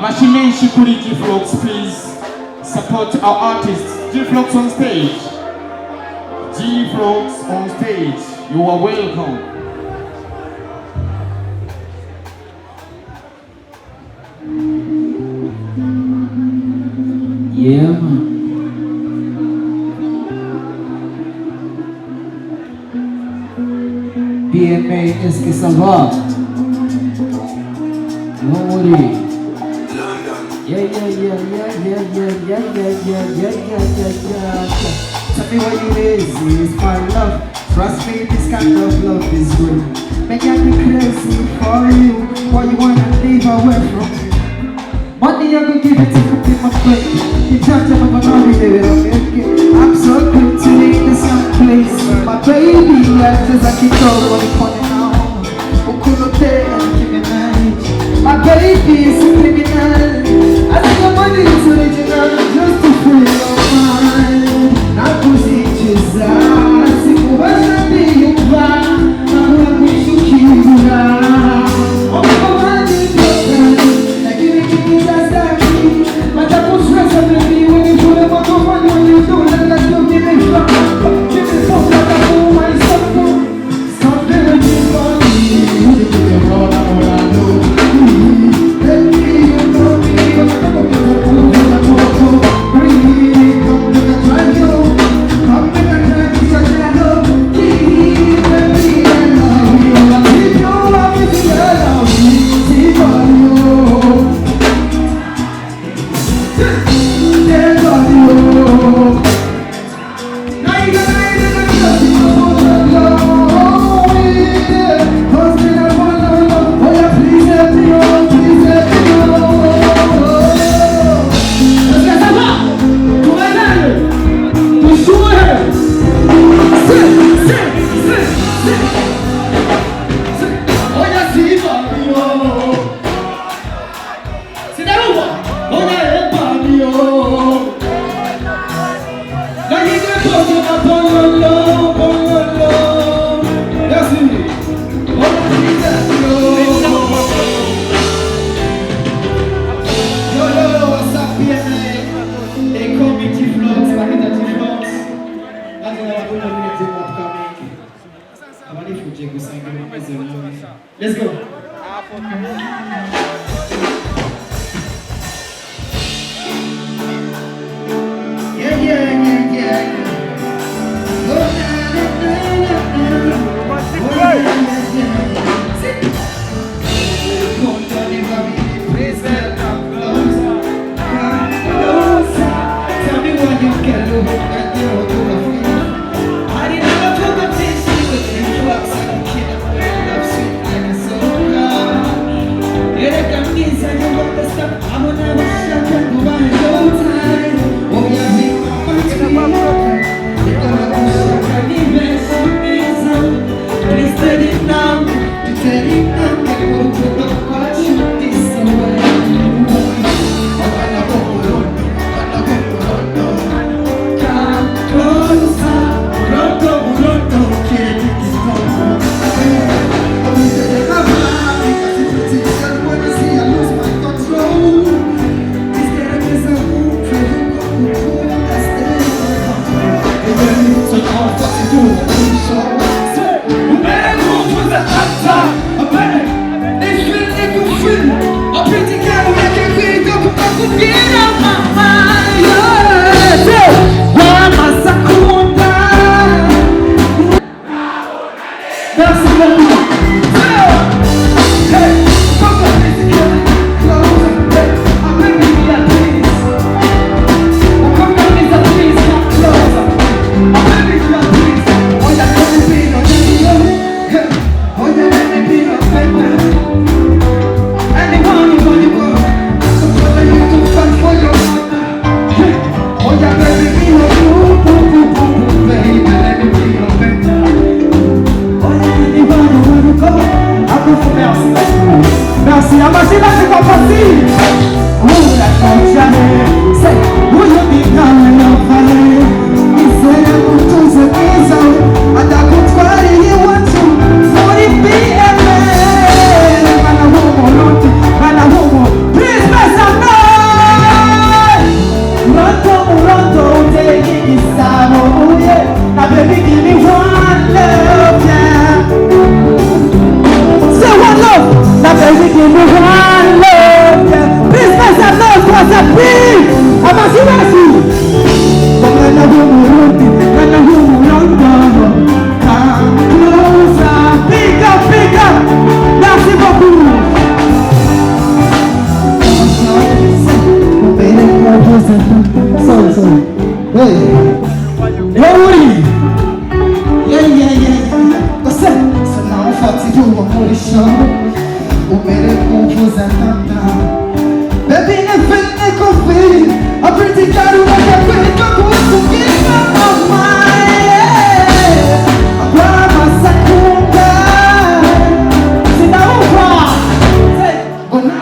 Machine Shikuri G-Flox, please support our artists. G-Flox on stage. G-Flox on stage. You are welcome. Yeah, man. BMA, est-ce que ça va? Mori. Yeah. Tell me what you lazy, it's my love. Trust me, this kind of love is real. Make me crazy for you. Why you wanna leave away from me? Money I could give it to you, my friend. You touch them, I'm gonna be there. I'm so quick to leave this young place. My baby, I just like it all when you calling out. My baby is a criminal. I think your money is original, just to free your mind. Now pussy just ask, if you want to be your plan, I wish you keep it around. Oh, my money is your time. Like you make it disaster. But I put stress on me when you put them on the money when you do it, let's go give it fuck. Give it fuck like I do my stuff. Stop living for me. You do it wrong, I'm what I do. Let's go. Baby, let me be your friend. Oh, yeah, show. O mere confusa tanta. Baby, ne feel ne coffee. A pretty caro da caffè, ma questo che fa mai. A brava sacunda. Se da uva. Buona.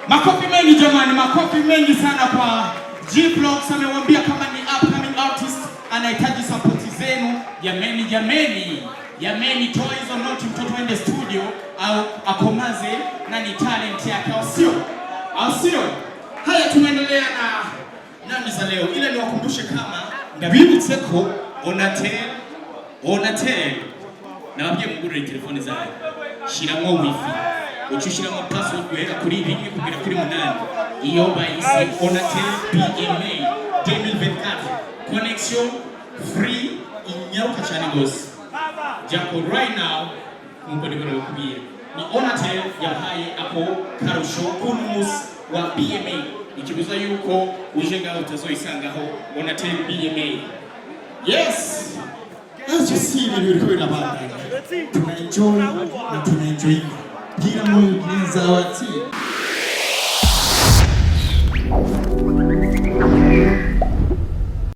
Makofi mengi jamani, makofi mengi sana kwa G-Vlogs. Amewambia kama ni upcoming artist anahitaji support zenu. Jameni, toa hizo noti mtoto ende studio au akomaze na ni talent yake, au sio? Haya, tunaendelea na nani za leo. Ile niwakumbushe kama ndabibitseko Onatel nababye mugurire telefone zawe, shiramo wifi, ucushiramo password guhera kuri 1 kugera kuri 8. iyo bayise Onatel BMA 2024, connection free inyaruka cyane gose. Jako right now nkuko ndibona bakubwiye ni Onatel yahaye ako karusho kunumus wa BMA, ikibuza yuko uje ngaho utazoyisangaho Onatel BMA. Yes, as you see, ibintu biriko birabandanya, tunaenjoy na tunaenjoy gira mu bwiza wati.